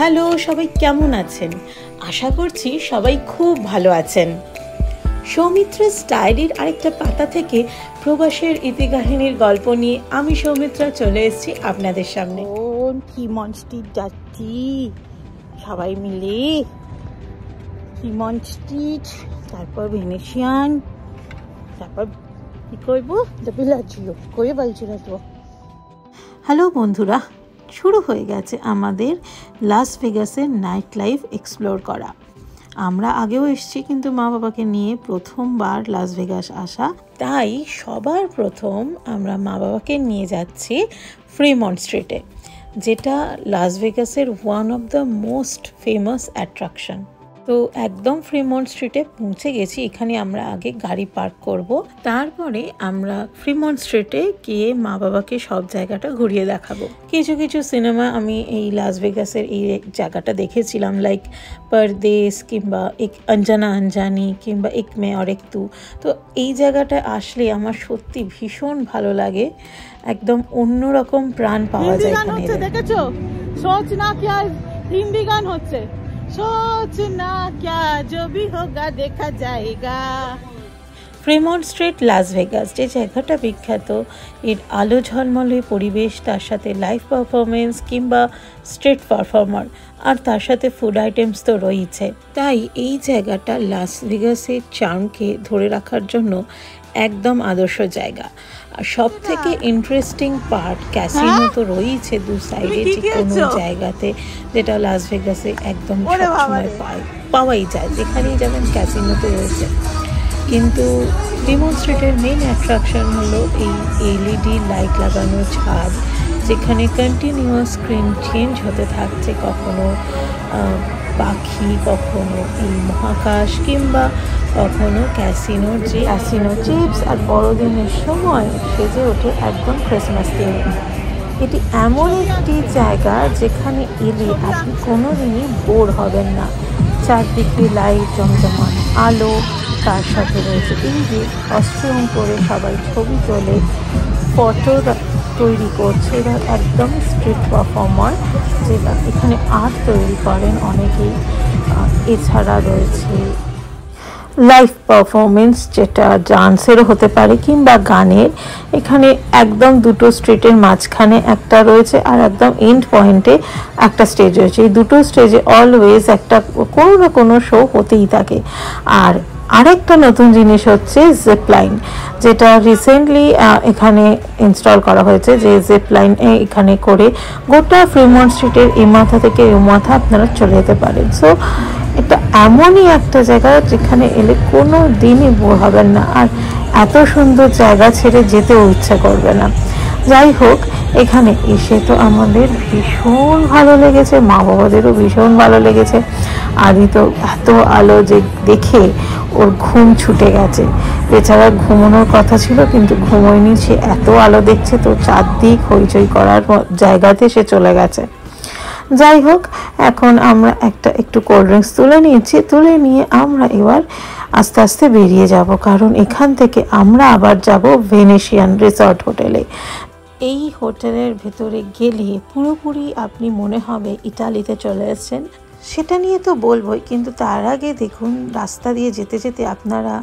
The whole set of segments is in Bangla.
হ্যালো, সবাই কেমন আছেন? আশা করছি সবাই খুব ভালো আছেন। সৌমিত্রা ডায়েরির আরেকটা পাতা থেকে প্রবাসের ইতিকাহিনীর গল্প নিয়ে আমি সৌমিত্রা চলে এসেছি আপনাদের সামনে। কিমন স্ট্রিট যাচ্ছি সবাই মিলে, কিমন স্ট্রিট, তারপর ভেনেশিয়ান, তারপর কি করবো বিলাজিও করে বলছি না তো। হ্যালো বন্ধুরা, শুরু হয়ে গেছে আমাদের লাস ভেগাসের নাইট লাইফ এক্সপ্লোর করা। আমরা আগেও এসেছি, কিন্তু মা বাবাকে নিয়ে প্রথমবার লাস ভেগাস আসা, তাই সবার প্রথম আমরা মা বাবাকে নিয়ে যাচ্ছি ফ্রিমন্ট স্ট্রিটে, যেটা লাস ভেগাসের one of the most famous attraction. তো একদম ফ্রিমন্ট স্ট্রিটে পৌঁছে গেছি। এখানে আমরা আগে গাড়ি পার্ক করব, তারপরে আমরা ফ্রিমন্ট স্ট্রিটে গিয়ে মা বাবাকে সব জায়গাটা ঘুরিয়ে দেখাবো। কিছু কিছু সিনেমা আমি এই লাস ভেগাসের এই জায়গাটা দেখেছিলাম, লাইক পরদেশ কিংবা এক অঞ্জনা আঞ্জানি কিংবা এক মে অর এক তু। তো এই জায়গাটা আসলে আমার সত্যি ভীষণ ভালো লাগে, একদম অন্যরকম প্রাণ পাওয়া যায় এখানে। দেখেছো, সোচ না কি আর হিন্দি গান হচ্ছে, सोचना क्या जो भी होगा देखा जाएगा। ফ্রিমন্ট স্ট্রিট লাস ভেগাস যে জায়গাটা বিখ্যাত, এর আলো ঝলমলে পরিবেশ, তার সাথে লাইভ পারফরমেন্স কিংবা স্ট্রিট পারফর্মার, আর তার সাথে ফুড আইটেমস তো রয়েছে। তাই এই জায়গাটা লাস ভেগাসের চার্মকে ধরে রাখার জন্য একদম আদর্শ জায়গা। আর সব থেকে ইন্টারেস্টিং পার্ট, ক্যাসিনো তো রয়েছে দু সাইডে, যে কোনো জায়গাতে, যেটা লাস ভেগাসে একদম সবসময় পাওয়াই যায়, যেখানেই যাবেন ক্যাসিনো তো রয়েছে। কিন্তু ফ্রিমন্ট স্ট্রিটের মেন অ্যাট্রাকশন হলো এই এলইডি লাইট লাগানো ছাদ, যেখানে কন্টিনিউয়াস স্ক্রিন চেঞ্জ হতে থাকছে, কখনো পাখি, কখনো এই মহাকাশ, কিংবা কখনো ক্যাসিনোর যে ক্যাসিনো চিপস, আর বড়দিনের সময় সেজে ওঠে একদম ক্রিসমাস থিমে। এটি এমন একটি জায়গা যেখানে এলে আপনি কোনোদিনই বোর হবেন না। চারদিকে লাইট, জমজমান আলো, তার সাথে রয়েছে এই যে কস্টিউম পরে সবাই ছবি তোলে, ফটো তৈরি করছে, এরা একদম স্ট্রিট পারফর্মার, যেটা এখানে আর্ট তৈরি করেন অনেকেই। এছাড়া রয়েছে লাইভ পারফরমেন্স, যেটা ডান্সেরও হতে পারে কিংবা গানের। এখানে একদম দুটো স্ট্রিটের মাঝখানে একটা রয়েছে, আর একদম এন্ড পয়েন্টে একটা স্টেজ রয়েছে। এই দুটো স্টেজে অলওয়েজ একটা কোনো না কোনো শো হতেই থাকে। আর আরেকটা নতুন জিনিস হচ্ছে জিপ লাইন, যেটা রিসেন্টলি এখানে ইনস্টল করা হয়েছে, যে জিপ লাইন এখানে করে গোটা ফ্রিমন্ট স্ট্রিটের এই মাথা থেকে এই মাথা আপনারা চলে যেতে পারেন। সো এটা এমনই একটা জায়গা যেখানে এলে কোনো দিনই বোর হবেন না, আর এত সুন্দর জায়গা ছেড়ে যেতেও ইচ্ছা করবে না। যাই হোক, এখানে এসে তো আমাদের ভীষণ ভালো লেগেছে, মা বাবাদেরও ভীষণ ভালো লেগেছে। আদি তো এত আলো যে দেখে ওর ঘুম ছুটে গেছে, এছাড়া ঘুমানোর কথা ছিল কিন্তু ঘুমোয়নি, সে এত আলো দেখছে তো চারদিক হইচই করার জায়গাতে সে চলে গেছে। যাই হোক, এখন আমরা একটু কোল্ড ড্রিঙ্কস তুলে নিয়েছি, তুলে নিয়ে আমরা এবার আস্তে আস্তে বেরিয়ে যাব, কারণ এখান থেকে আমরা আবার যাব ভেনেশিয়ান রিসর্ট হোটেলে। এই হোটেলের ভেতরে গেলে পুরোপুরি আপনি মনে হবে ইটালিতে চলে এসেছেন। সেটা নিয়ে তো বলবোই, কিন্তু তার আগে দেখুন রাস্তা দিয়ে যেতে যেতে আপনারা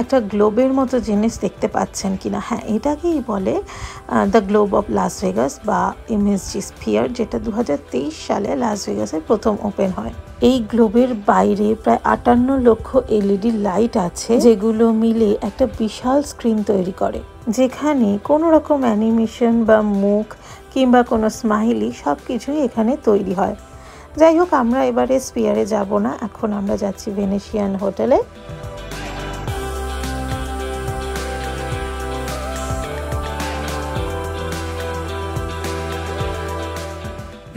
একটা গ্লোবের মতো জিনিস দেখতে পাচ্ছেন কিনা। হ্যাঁ, এটাকেই বলে the globe of Las Vegas বা এমএসজি স্ফিয়ার, যেটা 2023 সালে লাস ভেগাসে প্রথম ওপেন হয়। এই গ্লোবের বাইরে প্রায় 58 লক্ষ এলইডি লাইট আছে, যেগুলো মিলে একটা বিশাল স্ক্রিন তৈরি করে, যেখানে কোনো রকম অ্যানিমেশন বা মুখ কিংবা কোনো স্মাইলি সব কিছুই এখানে তৈরি হয়। যাই হোক, আমরা এবারে স্পিয়ারে যাব না, এখন আমরা যাচ্ছি ভেনেশিয়ান হোটেলে।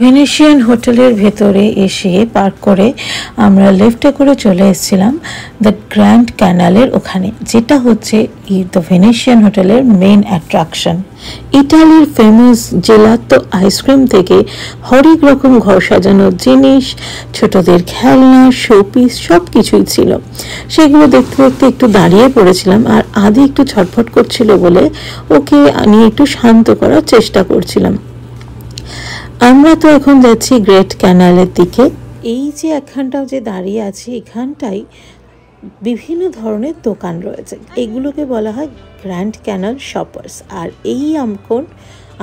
ভেনেশিয়ান হোটেলের ভেতরে এসে পার্ক করে আমরা লিফটে করে চলে এসেছিলাম দ্য গ্র্যান্ড ক্যানালের ওখানে, যেটা হচ্ছে দ্য ভেনেশিয়ান হোটেলের মেইন অ্যাট্রাকশন। ইটালির ফেমাস জেলাতো আইসক্রিম থেকে হরেক রকম ঘর সাজানোর জিনিস, ছোটদের খেলনা, শোপিস সব কিছুই ছিল। সেগুলো দেখতে দেখতে একটু দাঁড়িয়ে পড়েছিলাম, আর আদি একটু ছটফট করছিল বলে ওকে নিয়ে একটু শান্ত করার চেষ্টা করছিলাম। আমরা তো এখন যাচ্ছি গ্রেট ক্যানালের দিকে। এই যে একখানটাও যে দাঁড়িয়ে আছে, এখানটাই বিভিন্ন ধরনের দোকান রয়েছে, এগুলোকে বলা হয় গ্র্যান্ড ক্যানাল শপার্স। আর এই এখন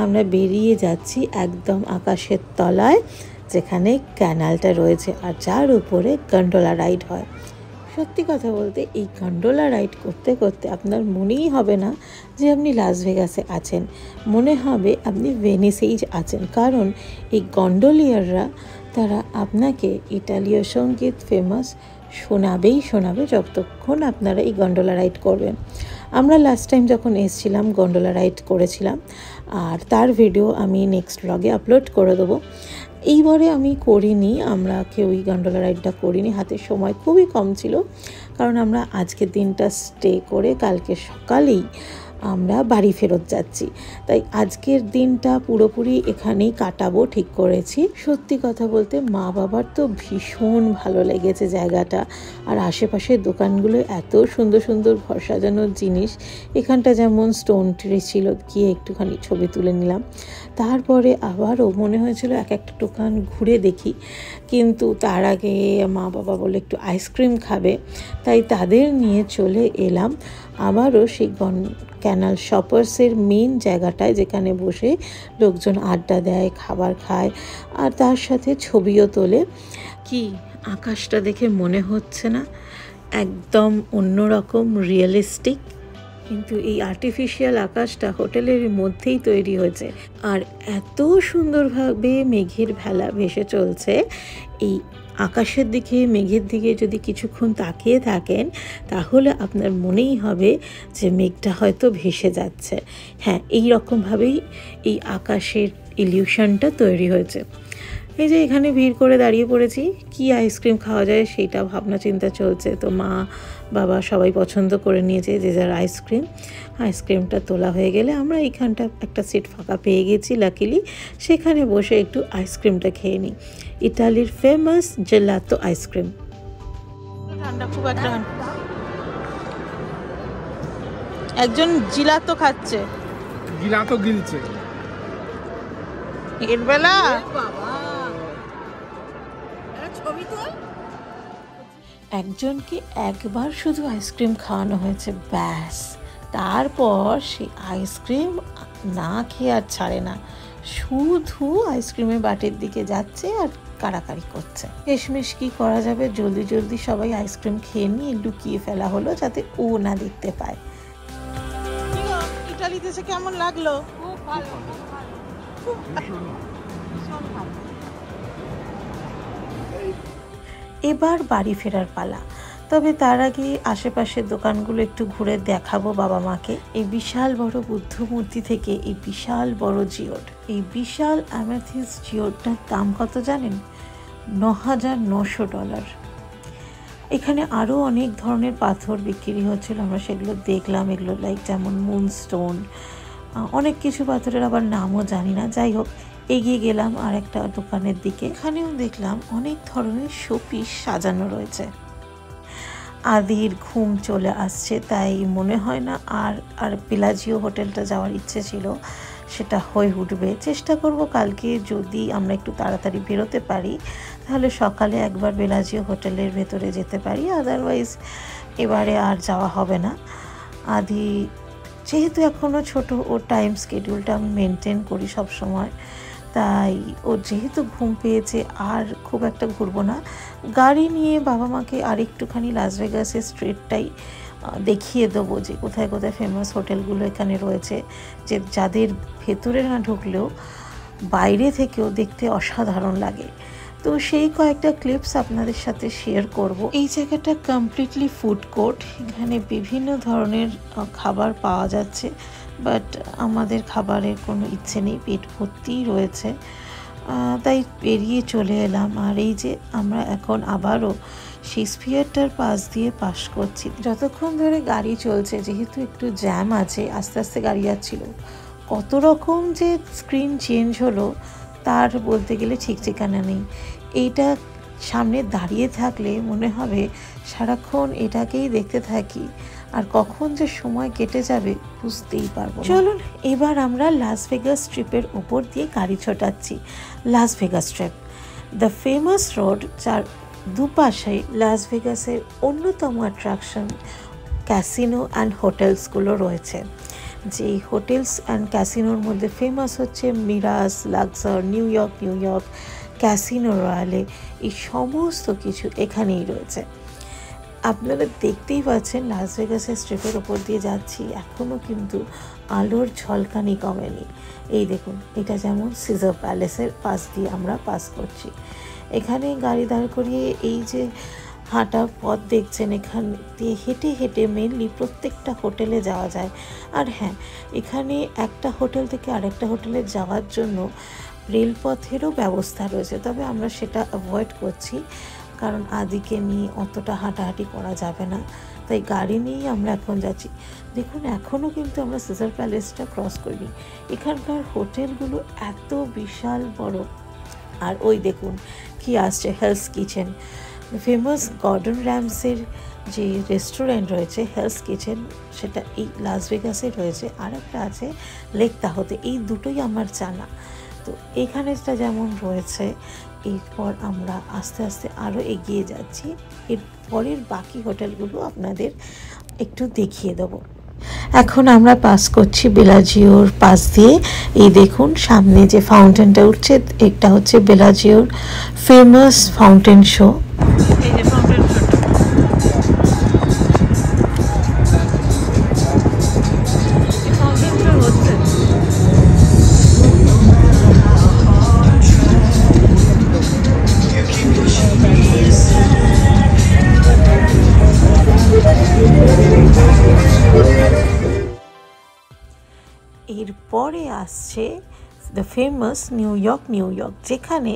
আমরা বেরিয়ে যাচ্ছি একদম আকাশের তলায়, যেখানে ক্যানালটা রয়েছে আর যার উপরে গন্ডোলা রাইড হয়। সত্যি কথা বলতে এই গন্ডোলা রাইড করতে করতে আপনার মনেই হবে না যে আপনি লাস ভেগাসে আছেন, মনে হবে আপনি ভেনিসেই আছেন। কারণ এই গন্ডোলিয়াররা তারা আপনাকে ইটালীয় সঙ্গীত ফেমাস শোনাবে যতক্ষণ আপনারা এই গন্ডোলা রাইড করবেন। আমরা লাস্ট টাইম যখন এসেছিলাম গন্ডোলা রাইড করেছিলাম, আর তার ভিডিও আমি নেক্সট ব্লগে আপলোড করে দেবো। এইবারে আমি করিনি, আমরা কেউই গন্ডোলা রাইডটা করিনি, হাতে সময় খুবই কম ছিল। কারণ আমরা আজকের দিনটা স্টে করে কালকে সকালেই আমরা বাড়ি ফেরত যাচ্ছি, তাই আজকের দিনটা পুরোপুরি এখানেই কাটাবো ঠিক করেছি। সত্যি কথা বলতে মা বাবার তো ভীষণ ভালো লেগেছে জায়গাটা, আর আশেপাশের দোকানগুলো এত সুন্দর সুন্দর ঘর সাজানোর জিনিস। এখানটা যেমন স্টোন ট্রি ছিল, গিয়ে একটুখানি ছবি তুলে নিলাম। তারপরে আবারও মনে হয়েছিল এক একটা দোকান ঘুরে দেখি, কিন্তু তার আগে মা বাবা বলে একটু আইসক্রিম খাবে, তাই তাদের নিয়ে চলে এলাম আবারও সেই ক্যানাল শপার্সের মেন জায়গাটায়, যেখানে বসে লোকজন আড্ডা দেয়, খাবার খায় আর তার সাথে ছবিও তোলে। কি আকাশটা দেখে মনে হচ্ছে না একদম অন্যরকম রিয়েলিস্টিক? কিন্তু এই আর্টিফিশিয়াল আকাশটা হোটেলের মধ্যেই তৈরি হয়েছে, আর এত সুন্দরভাবে মেঘের ভেলা ভেসে চলছে। এই আকাশের দিকে, মেঘের দিকে যদি কিছুক্ষণ তাকিয়ে থাকেন, তাহলে আপনার মনেই হবে যে মেঘটা হয়তো ভেসে যাচ্ছে। হ্যাঁ, এই রকমভাবেই এই আকাশের ইলিউশনটা তৈরি হয়েছে। এই যে এখানে ভিড় করে দাঁড়িয়ে পড়েছি, কি আইসক্রিম খাওয়া যায় সেটা ভাবনা চিন্তা চলছে। তো মা বাবা সবাই পছন্দ করে নিয়েছে যে যার আইসক্রিমটা তোলা হয়ে গেলে আমরা এইখানটা একটা সিট ফাঁকা পেয়ে গেছি লাকিলি, সেখানে বসে একটু আইসক্রিমটা খেয়ে নিই। ইটালির ফেমাস জেলাতো আইসক্রিম। ঠান্ডা খুব একটা, একজন জিলাতো খাচ্ছে, জিলাতো গিলছে এর বেলা। একজনকে একবার শুধু আইসক্রিম খাওয়ানো হয়েছে, ব্যাস। তারপর সেই আইসক্রিম না খেয়ে আর ছাড়ে না, শুধু আইসক্রিমের বাটির দিকে যাচ্ছে আর কাড়াকাড়ি করছে। শেষমেশ কি করা যাবে, জলদি জলদি সবাই আইসক্রিম খেয়ে নিয়ে লুকিয়ে ফেলা হলো যাতে ও না দেখতে পায়। ইটালিতে এসে কেমন লাগলো? এবার বাড়ি ফেরার পালা। তবে তার আগে আশেপাশের দোকানগুলো একটু ঘুরে দেখাবো বাবা মাকে। এই বিশাল বড় বুদ্ধ মূর্তি থেকে এই বিশাল বড় জিওড, এই বিশাল অ্যামেথিস্ট জিওডটার দাম কত জানেন? $9,900। এখানে আরও অনেক ধরনের পাথর বিক্রি হচ্ছিল, আমরা সেগুলো দেখলাম। এগুলো লাইক যেমন মুনস্টোন, অনেক কিছু পাথরের আবার নামও জানি না। যাই হোক, এগিয়ে গেলাম আর একটা দোকানের দিকে। এখানেও দেখলাম অনেক ধরনের শোপিস সাজানো রয়েছে। আদির ঘুম চলে আসছে, তাই মনে হয় না আর বেলাজিও হোটেলটা যাওয়ার ইচ্ছে ছিল, সেটা হয়ে উঠবে। চেষ্টা করব কালকে যদি আমরা একটু তাড়াতাড়ি বেরোতে পারি, তাহলে সকালে একবার বেলাজিও হোটেলের ভেতরে যেতে পারি। আদারওয়াইজ এবারে আর যাওয়া হবে না। আদি যেহেতু এখনও ছোট, ওর টাইম স্কেডিউলটা আমি মেনটেন করি সব সময়, তাই ও যেহেতু ঘুম পেয়েছে আর খুব একটা ঘুরবো না। গাড়ি নিয়ে বাবা মাকে আর একটুখানি লাস ভেগাসের স্ট্রিটটাই দেখিয়ে দেবো, যে কোথায় কোথায় ফেমাস হোটেলগুলো এখানে রয়েছে, যে যাদের ভেতরে না ঢুকলেও বাইরে থেকেও দেখতে অসাধারণ লাগে। তো সেই কয়েকটা ক্লিপস আপনাদের সাথে শেয়ার করব। এই জায়গাটা কমপ্লিটলি ফুড কোর্ট, এখানে বিভিন্ন ধরনের খাবার পাওয়া যাচ্ছে, বাট আমাদের খাবারের কোনো ইচ্ছে নেই, পেট ভর্তিই রয়েছে, তাই বেরিয়ে চলে এলাম। আর এই যে আমরা এখন আবারও সেই স্ফিয়ারটার পাশ দিয়ে পাস করছি। যতক্ষণ ধরে গাড়ি চলছে, যেহেতু একটু জ্যাম আছে, আস্তে আস্তে গাড়ি যাচ্ছিল, কত রকম যে স্ক্রিন চেঞ্জ হলো তার বলতে গেলে ঠিক ঠিকানা নেই। এইটা সামনে দাঁড়িয়ে থাকলে মনে হবে সারাক্ষণ এটাকেই দেখতে থাকি, আর কখন যে সময় কেটে যাবে বুঝতেই পারবো না। চলুন এবার আমরা লাস ভেগাস স্ট্রিপের উপর দিয়ে গাড়ি ছোটাচ্ছি। Las Vegas Strip, the famous road, যার দুপাশে লাস ভেগাসের অন্যতম অ্যাট্রাকশন ক্যাসিনো অ্যান্ড হোটেলসগুলো রয়েছে। যেই হোটেলস অ্যান্ড ক্যাসিনোর মধ্যে ফেমাস হচ্ছে Mirage, Luxor, New York, casino Royale, এই সমস্ত কিছু এখানেই রয়েছে। আপনারা দেখতেই পাচ্ছেন লাস ভেগাসের স্ট্রিপের ওপর দিয়ে যাচ্ছি, এখনও কিন্তু আলোর ঝলকানি কমেনি। এই দেখুন, এটা যেমন সিজার প্যালেসের পাশ দিয়ে আমরা পাস করছি। এখানে গাড়ি দাঁড় করিয়ে এই যে হাঁটা পথ দেখছেন, এখান দিয়ে হেঁটে হেঁটে মেনলি প্রত্যেকটা হোটেলে যাওয়া যায়। আর হ্যাঁ, এখানে একটা হোটেল থেকে আরেকটা হোটেলে যাওয়ার জন্য রেলপথেরও ব্যবস্থা রয়েছে, তবে আমরা সেটা অ্যাভয়েড করছি, কারণ আদিকে নিয়ে অতটা হাঁটাহাঁটি করা যাবে না, তাই গাড়ি নিয়েই আমরা এখন যাচ্ছি। দেখুন, এখনও কিন্তু আমরা সিজার প্যালেসটা ক্রস করিনি। এখানকার হোটেলগুলো এত বিশাল বড়। আর ওই দেখুন কি আসছে, হেলস কিচেন, ফেমাস গর্ডন র্যামসের যে রেস্টুরেন্ট রয়েছে হেলস কিচেন, সেটা এই লাস ভেগাসে রয়েছে। আর একটা আছে লেক তাহোতে, এই দুটোই আমার জানা। তো এখানেটা যেমন রয়েছে, এরপর আমরা আস্তে আস্তে আরও এগিয়ে যাচ্ছি। এর পরের বাকি হোটেলগুলো আপনাদের একটু দেখিয়ে দেবো। এখন আমরা পাস করছি বেলাজিওর পাশ দিয়ে। এই দেখুন সামনে যে ফাউন্টেনটা উঠছে, এটা হচ্ছে বেলাজিওর ফেমাস ফাউন্টেন শো। এই যে ফাউন্টেন শোটা, ফাউন্টেন শো হচ্ছে। এরপরে আসছে দ্য ফেমাস নিউ ইয়র্ক, যেখানে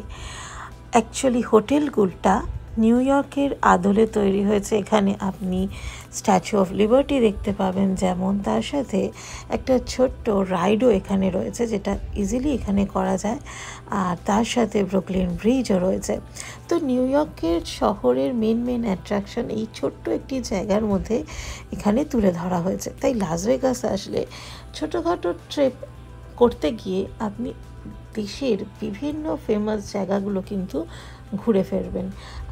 অ্যাকচুয়ালি হোটেলগুলোটা নিউ ইয়র্কের আদলে তৈরি হয়েছে। এখানে আপনি স্ট্যাচু অফ লিবার্টি দেখতে পাবেন যেমন, তার সাথে একটা ছোট্ট রাইডও এখানে রয়েছে, যেটা ইজিলি এখানে করা যায়। আর তার সাথে ব্রুকলিন ব্রিজও রয়েছে। তো নিউ ইয়র্কের শহরের মেন অ্যাট্রাকশন এই ছোট্ট একটি জায়গার মধ্যে এখানে তুলে ধরা হয়েছে। তাই লাস ভেগাস আসলে ছোটোখাটো ট্রিপ করতে গিয়ে আপনি দেশের বিভিন্ন ফেমাস জায়গাগুলো কিন্তু ঘুরে ফেরবেন।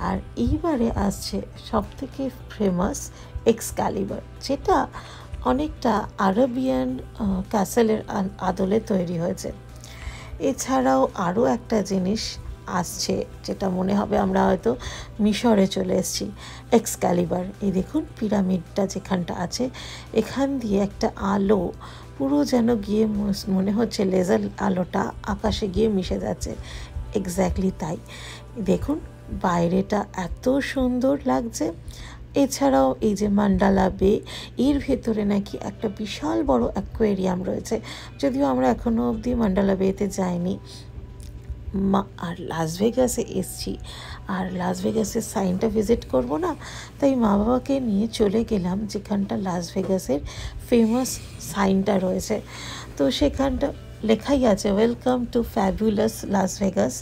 আর এইবারে আসছে সবথেকে ফেমাস এক্সক্যালিবার, যেটা অনেকটা আরবিয়ান ক্যাসেলের আদলে তৈরি হয়েছে। এছাড়াও আরও একটা জিনিস আসছে, যেটা মনে হবে আমরা হয়তো মিশরে চলে এসেছি, এক্সক্যালিবার। এই দেখুন পিরামিডটা যেখানটা আছে, এখান দিয়ে একটা আলো পুরো যেন গিয়ে মনে হচ্ছে লেজার আলোটা আকাশে গিয়ে মিশে যাচ্ছে। এক্স্যাক্টলি তাই। দেখুন বাইরেটা এত সুন্দর লাগছে। এছাড়াও এই যে মান্ডালা বে, এর ভেতরে নাকি একটা বিশাল বড় অ্যাকোয়ারিয়াম রয়েছে, যদিও আমরা এখনও অবধি মান্ডালা বেতে যাইনি। আর লাস ভেগাসে এসছি, আর লাস ভেগাসের সাইনটা ভিজিট করব না, তাই মা বাবাকে নিয়ে চলে গেলাম যেখানটা লাস ভেগাসের ফেমাস সাইনটা রয়েছে। তো সেখানটা লেখাই আছে welcome to fabulous Las Vegas.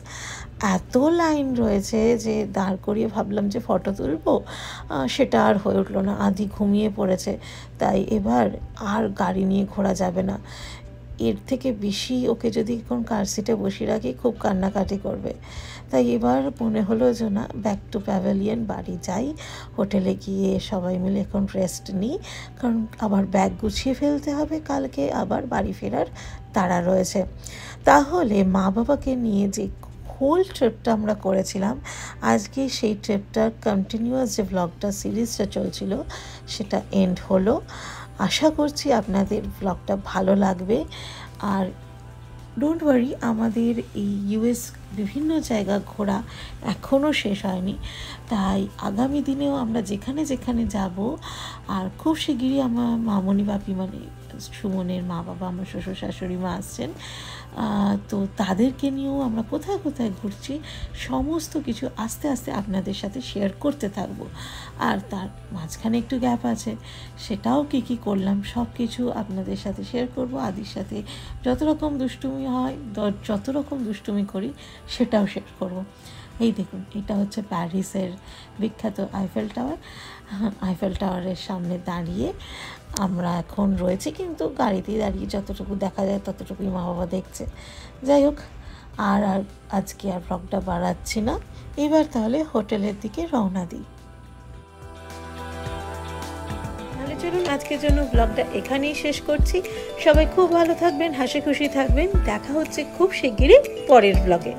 এত লাইন রয়েছে যে দাঁড় করিয়ে ভাবলাম যে ফটো তুলবো, সেটা আর হয়ে উঠলো না। আদি ঘুমিয়ে পড়েছে, তাই এবার আর গাড়ি নিয়ে ঘোরা যাবে না। এর থেকে বেশি ওকে যদি এখন কার সিটে বসিয়ে রাখি খুব কান্নাকাটি করবে। তাই এবার মনে হলো যে না, ব্যাক টু প্যাভিলিয়ন বাড়ি যাই, হোটেলে গিয়ে সবাই মিলে এখন রেস্ট নিই, কারণ আবার ব্যাগ গুছিয়ে ফেলতে হবে, কালকে আবার বাড়ি ফেরার তাড়া রয়েছে। তাহলে মা বাবাকে নিয়ে যে হোল ট্রিপটা আমরা করেছিলাম, আজকে সেই ট্রিপটার কন্টিনিউয়াস যে ব্লগটা সিরিজটা চলছিল সেটা এন্ড হলো। আশা করছি আপনাদের ব্লগটা ভালো লাগবে। আর ডোন্ট ওয়ারি, আমাদের এই ইউএস বিভিন্ন জায়গা ঘোরা এখনও শেষ হয়নি, তাই আগামী দিনেও আমরা যেখানে যেখানে যাব, আর খুব শিগগিরই আমার মামনি বাপি মানে সুমনের মা বাবা, আমার শ্বশুর শাশুড়ি মা আসছেন, তো তাদেরকে নিয়েও আমরা কোথায় কোথায় ঘুরছি সমস্ত কিছু আস্তে আস্তে আপনাদের সাথে শেয়ার করতে থাকবো। আর তার মাঝখানে একটু গ্যাপ আছে, সেটাও কী করলাম সব কিছু আপনাদের সাথে শেয়ার করব। আদির সাথে যত রকম দুষ্টুমি হয়, যত রকম দুষ্টুমি করি সেটাও শেয়ার করব। এই দেখুন, এটা হচ্ছে প্যারিসের বিখ্যাত আইফেল টাওয়ার। আইফেল টাওয়ারের সামনে দাঁড়িয়ে আমরা এখন রয়েছি, কিন্তু গাড়িতেই দাঁড়িয়ে যতটুকু দেখা যায় ততটুকুই মা বাবা দেখছে। যাই হোক, আর আজকে আর ব্লগটা বাড়াচ্ছি না, এবার তাহলে হোটেলের দিকে রওনা দিই। তাহলে চলুন আজকের জন্য ব্লগটা এখানেই শেষ করছি। সবাই খুব ভালো থাকবেন, হাসি খুশি থাকবেন। দেখা হচ্ছে খুব শিগগিরই পরের ব্লগে।